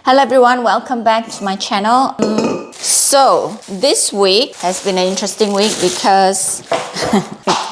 Hello everyone, welcome back to my channel. So this week has been an interesting week because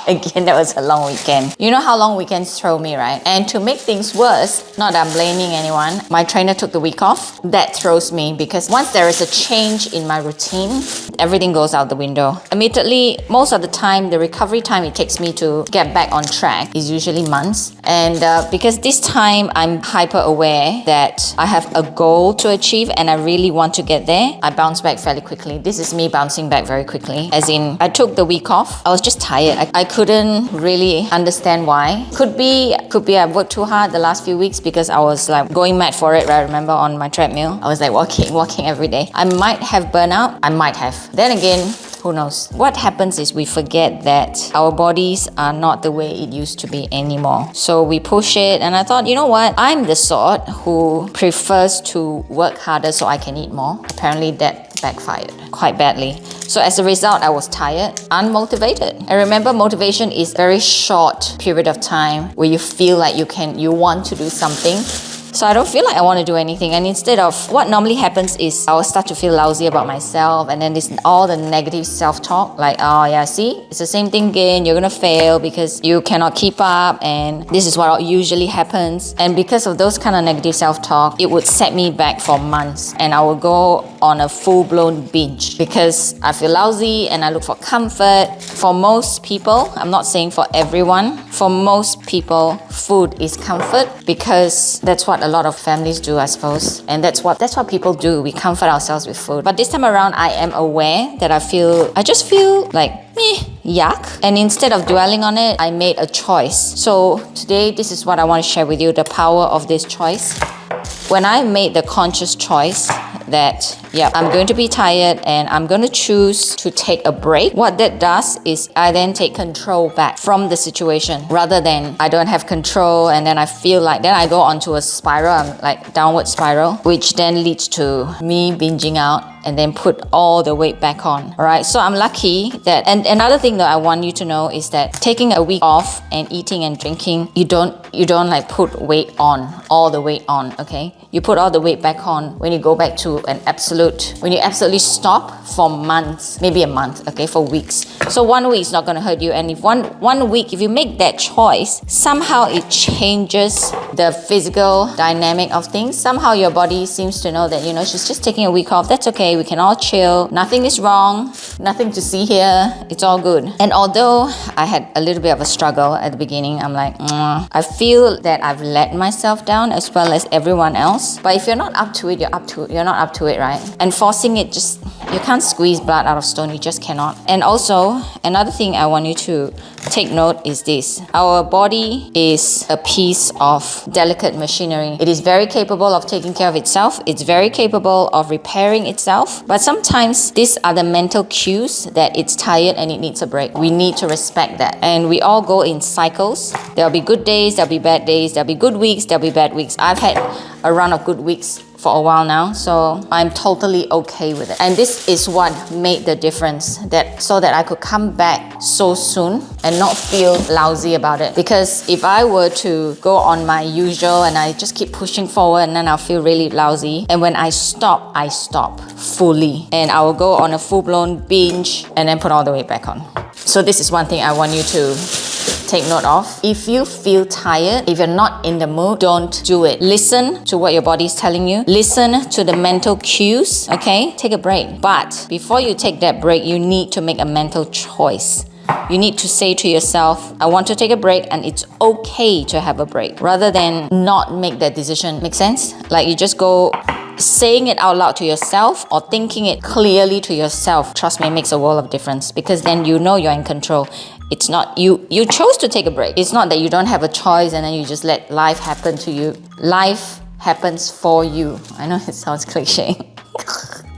again, that was a long weekend. You know how long weekends throw me, right? And to make things worse, not that I'm blaming anyone, my trainer took the week off. That throws me because once there is a change in my routine, everything goes out the window. Immediately, most of the time, the recovery time it takes me to get back on track is usually months. And because this time I'm hyper aware that I have a goal to achieve and I really want to get there, I bounce back fairly quickly. This is me bouncing back very quickly. As in, I took the week off. I was just tired. I couldn't really understand why. Could be I've worked too hard the last few weeks because I was like going mad for it, right? Remember on my treadmill? I was like walking every day. I might have burnout. I might have. Then again, who knows? What happens is we forget that our bodies are not the way it used to be anymore. So we push it, and I thought, you know what? I'm the sort who prefers to work harder so I can eat more. Apparently that backfired quite badly. So as a result, I was tired, unmotivated. And remember, motivation is a very short period of time where you feel like you want to do something. So I don't feel like I want to do anything, and instead of what normally happens is I will start to feel lousy about myself, and then this all the negative self-talk like, oh yeah, see, it's the same thing again, you're gonna fail because you cannot keep up, and this is what usually happens. And because of those kind of negative self-talk, it would set me back for months, and I would go on a full-blown binge because I feel lousy and I look for comfort. For most people, I'm not saying for everyone, for most people, food is comfort because that's what a lot of families do, I suppose. And that's what people do. We comfort ourselves with food. But this time around, I am aware that I just feel like, yuck. And instead of dwelling on it, I made a choice. So today, this is what I want to share with you, the power of this choice. When I made the conscious choice that, yeah, I'm going to be tired and I'm going to choose to take a break, what that does is I then take control back from the situation rather than I don't have control, and then I feel like, then I go onto a spiral, like downward spiral, which then leads to me binging out and then put all the weight back on. All right, so I'm lucky that, and another thing that I want you to know is that taking a week off and eating and drinking, you don't like put weight on, all the weight on, okay? You put all the weight back on when you go back to when you absolutely stop for months, maybe a month, okay, for weeks. So 1 week is not going to hurt you, and if one week, if you make that choice, somehow it changes the physical dynamic of things. Somehow your body seems to know that, you know, she's just taking a week off. That's okay. We can all chill. Nothing is wrong. Nothing to see here. It's all good. And although I had a little bit of a struggle at the beginning, I'm like, I feel that I've let myself down as well as everyone else. But if you're not up to it, you're not up to it, right? And forcing it, just, you can't squeeze blood out of stone. You just cannot. And also, another thing I want you to take note is this. Our body is a piece of delicate machinery. It is very capable of taking care of itself. It's very capable of repairing itself. But sometimes these are the mental cues that it's tired and it needs a break. We need to respect that. And we all go in cycles. There'll be good days, there'll be bad days, there'll be good weeks, there'll be bad weeks. I've had a run of good weeks for a while now, so I'm totally okay with it. And this is what made the difference, so that I could come back so soon and not feel lousy about it. Because if I were to go on my usual and I just keep pushing forward, and then I'll feel really lousy, and when I stop fully, and I will go on a full-blown binge and then put all the weight back on. So this is one thing I want you to take note of. If you feel tired, if you're not in the mood, don't do it. Listen to what your body is telling you. Listen to the mental cues, okay? Take a break. But before you take that break, you need to make a mental choice. You need to say to yourself, I want to take a break, and it's okay to have a break, rather than not make that decision. Make sense? Like you just go saying it out loud to yourself or thinking it clearly to yourself. Trust me, it makes a world of difference, because then you know you're in control. It's not you chose to take a break. It's not that you don't have a choice and then you just let life happen to you. Life happens for you. I know it sounds cliche.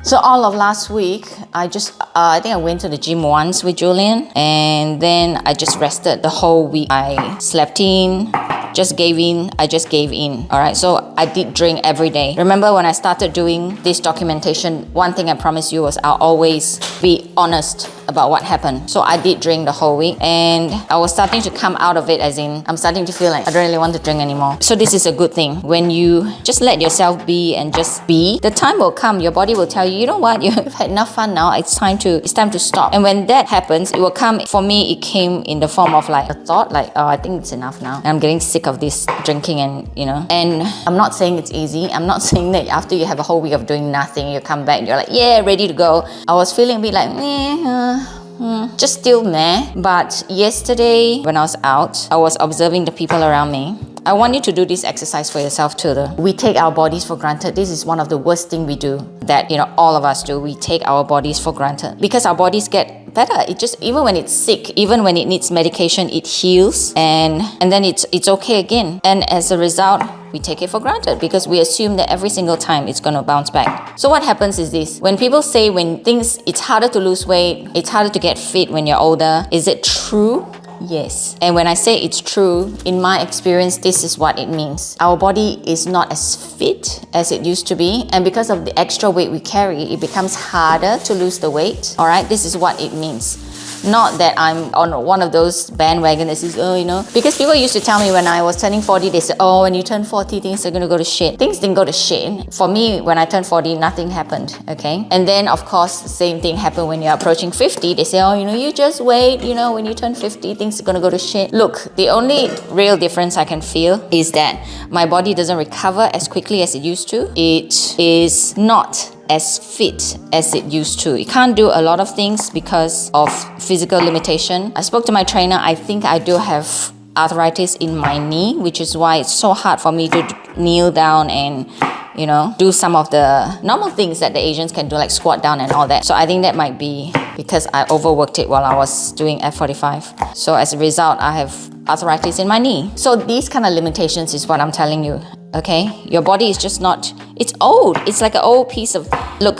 So all of last week, I think I went to the gym once with Julian, and then I just rested the whole week. I slept in, just gave in. I just gave in. All right. So I did drink every day. Remember when I started doing this documentation, one thing I promised you was I'll always be honest about what happened. So I did drink the whole week, and I was starting to come out of it, as in I'm starting to feel like I don't really want to drink anymore. So this is a good thing. When you just let yourself be and just be, the time will come, your body will tell you, you know what, you've had enough fun now, it's time to stop. And when that happens, it will come. For me, it came in the form of like a thought, like, oh, I think it's enough now, and I'm getting sick of this drinking. And and I'm not saying it's easy. I'm not saying that after you have a whole week of doing nothing, you come back, you're like, yeah, ready to go. I was feeling a bit like, just still meh. But yesterday when I was out, I was observing the people around me. I want you to do this exercise for yourself too though. We take our bodies for granted. This is one of the worst things we do, that all of us do. We take our bodies for granted because our bodies get better. It just, even when it's sick, even when it needs medication, it heals, and then it's okay again. And as a result, we take it for granted because we assume that every single time it's going to bounce back. So what happens is this: when people say it's harder to lose weight, it's harder to get fit when you're older, is it true? Yes. And when I say it's true, in my experience, this is what it means. Our body is not as fit as it used to be. And because of the extra weight we carry, it becomes harder to lose the weight. All right? This is what it means. Not that I'm on one of those bandwagon that says, because people used to tell me when I was turning 40, they said, oh, when you turn 40, things are going to go to shit. Things didn't go to shit. For me, when I turned 40, nothing happened, okay? And then, of course, the same thing happened when you're approaching 50. They say, oh, you just wait, when you turn 50, things are going to go to shit. Look, the only real difference I can feel is that my body doesn't recover as quickly as it used to. It is not as fit as it used to. It can't do a lot of things because of physical limitation. I spoke to my trainer. I think I do have arthritis in my knee, which is why it's so hard for me to kneel down and do some of the normal things that the Asians can do, like squat down and all that. So I think that might be because I overworked it while I was doing F45. So as a result, I have arthritis in my knee. So these kind of limitations is what I'm telling you. Okay, your body is just not, it's old. It's like an old piece of, look,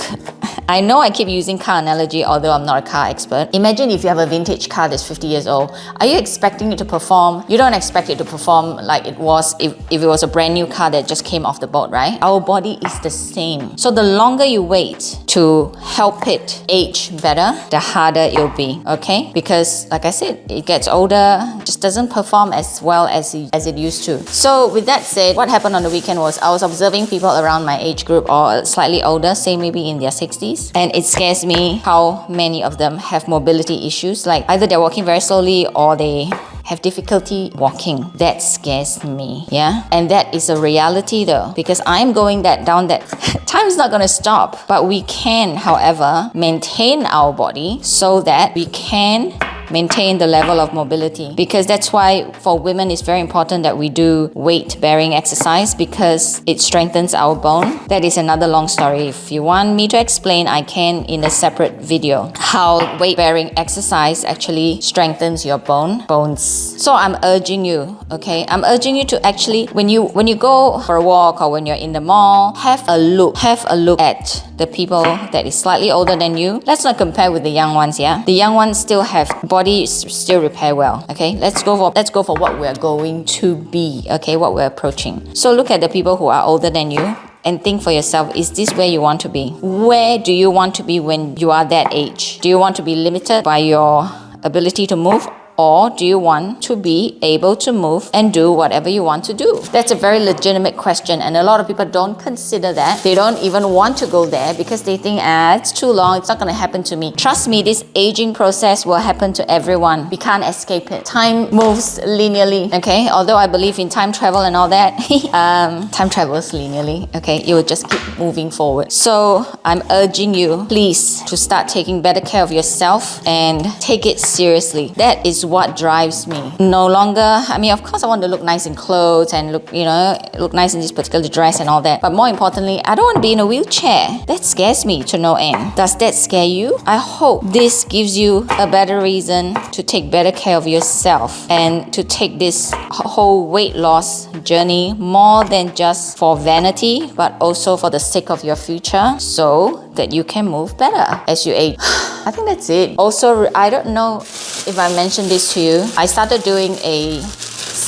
I know I keep using car analogy, although I'm not a car expert. Imagine if you have a vintage car that's 50 years old. Are you expecting it to perform? You don't expect it to perform like it was if it was a brand new car that just came off the boat, right? Our body is the same. So the longer you wait to help it age better, the harder it'll be, okay? Because like I said, it gets older, just doesn't perform as well as it used to. So with that said, what happened on the weekend was I was observing people around my age group or slightly older, say maybe in their 60s. And it scares me how many of them have mobility issues. Like either they're walking very slowly or they have difficulty walking. That scares me, yeah? And that is a reality though, because I'm going down that time's not going to stop. But we can, however, maintain our body so that we can maintain the level of mobility, because that's why for women it's very important that we do weight bearing exercise because it strengthens our bone. That is another long story. If you want me to explain, I can in a separate video how weight bearing exercise actually strengthens your bones. So I'm urging you, okay, I'm urging you to actually, when you go for a walk or when you're in the mall, have a look at the people that is slightly older than you. Let's not compare with the young ones, yeah? The young ones still have body still repair well, okay? Let's go for what we're going to be, okay? What we're approaching. So look at the people who are older than you and think for yourself, is this where you want to be? Where do you want to be when you are that age? Do you want to be limited by your ability to move? Or do you want to be able to move and do whatever you want to do? That's a very legitimate question, and a lot of people don't consider that. They don't even want to go there because they think, it's too long, it's not going to happen to me. Trust me, this aging process will happen to everyone. We can't escape it. Time moves linearly, okay? Although I believe in time travel and all that, time travels linearly, okay? You will just keep moving forward. So I'm urging you, please, to start taking better care of yourself and take it seriously. That is what drives me. No longer, I mean, of course I want to look nice in clothes and look nice in this particular dress and all that. But more importantly, I don't want to be in a wheelchair. That scares me to no end. Does that scare you? I hope this gives you a better reason to take better care of yourself and to take this whole weight loss journey more than just for vanity, but also for the sake of your future so that you can move better as you age. I think that's it. Also, I don't know if I mentioned this to you. I started doing a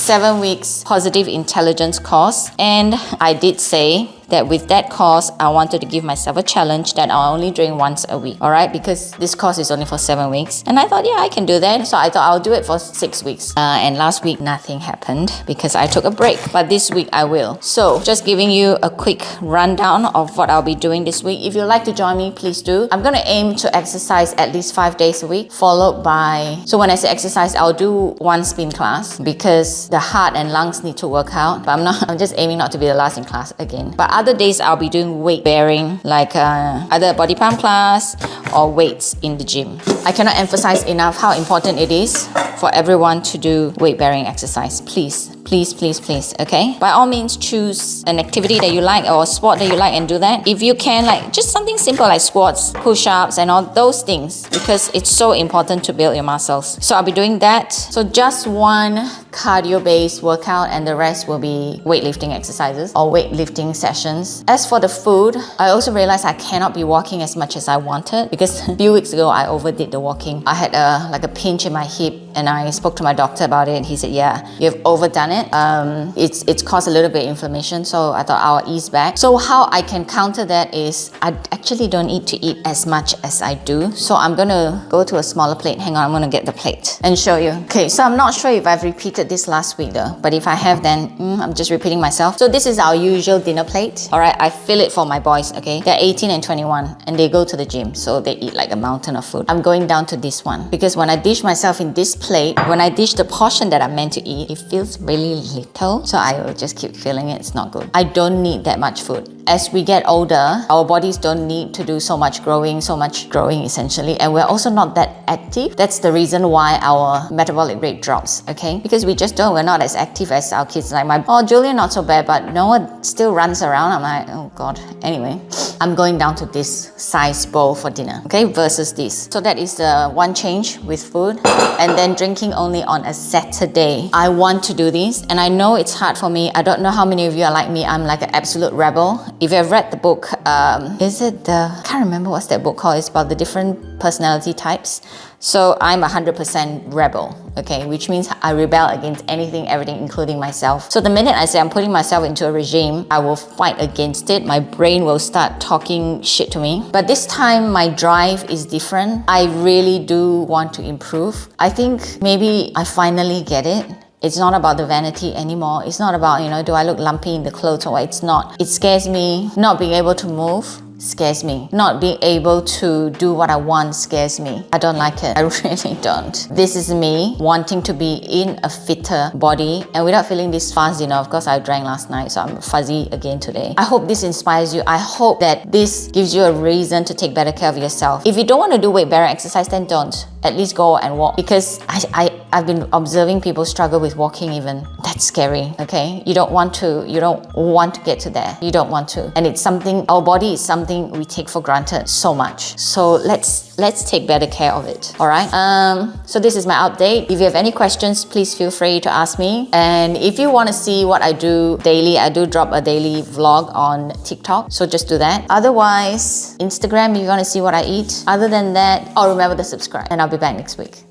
7 weeks positive intelligence course, and I did say that with that course, I wanted to give myself a challenge that I'll only drink once a week, all right? Because this course is only for 7 weeks. And I thought, yeah, I can do that. So I thought I'll do it for 6 weeks. And last week, nothing happened because I took a break. But this week, I will. So just giving you a quick rundown of what I'll be doing this week. If you'd like to join me, please do. I'm going to aim to exercise at least 5 days a week, followed by... So when I say exercise, I'll do one spin class because the heart and lungs need to work out. But I'm just aiming not to be the last in class again. But other days I'll be doing weight bearing, like either a body pump class or weights in the gym. I cannot emphasize enough how important it is for everyone to do weight bearing exercise. Please, okay? By all means, choose an activity that you like or a sport that you like and do that. If you can, like just something simple like squats, push-ups and all those things, because it's so important to build your muscles. So I'll be doing that. So just one cardio-based workout and the rest will be weightlifting exercises or weightlifting sessions. As for the food, I also realized I cannot be walking as much as I wanted because a few weeks ago I overdid the walking. I had a pinch in my hip and I spoke to my doctor about it. He said, yeah, you've overdone it. It's caused a little bit of inflammation, so I thought I'll ease back. So how I can counter that is I actually don't need to eat as much as I do. So I'm gonna go to a smaller plate. Hang on, I'm gonna get the plate and show you. Okay, so I'm not sure if I've repeated this last week though, but if I have, then I'm just repeating myself. So this is our usual dinner plate. All right, I fill it for my boys, okay? They're 18 and 21 and they go to the gym, so they eat like a mountain of food. I'm going down to this one because when I dish myself in this plate, when I dish the portion that I'm meant to eat, it feels really little, so I will just keep filling it. It's not good. I don't need that much food. As we get older, our bodies don't need to do so much growing essentially, and we're also not that active. That's the reason why our metabolic rate drops, okay? Because we just don't, we're not as active as our kids. Like Julia not so bad, but Noah still runs around. I'm like, oh God. Anyway, I'm going down to this size bowl for dinner, okay? Versus this. So that is the one change with food. And then drinking only on a Saturday. I want to do this and I know it's hard for me. I don't know how many of you are like me. I'm like an absolute rebel. If you have read the book, I can't remember what's that book called. It's about the different personality types. So I'm 100% rebel, okay? Which means I rebel against anything, everything, including myself. So the minute I say I'm putting myself into a regime, I will fight against it. My brain will start talking shit to me. But this time my drive is different. I really do want to improve. I think maybe I finally get it. It's not about the vanity anymore. It's not about, do I look lumpy in the clothes or what? It's not. It scares me. Not being able to move scares me. Not being able to do what I want scares me. I don't like it. I really don't. This is me wanting to be in a fitter body and without feeling this fuzz, of course I drank last night, so I'm fuzzy again today. I hope this inspires you. I hope that this gives you a reason to take better care of yourself. If you don't want to do weight bearing exercise, then don't. At least go and walk, because I've been observing people struggle with walking even. That's scary, okay? You don't want to get to there. You don't want to. And it's something, our body is something we take for granted so much. So let's take better care of it, all right? So this is my update. If you have any questions, please feel free to ask me. And if you want to see what I do daily, I do drop a daily vlog on TikTok, so just do that. Otherwise, Instagram, if you want to see what I eat. Other than that, remember to subscribe, and I'll be back next week.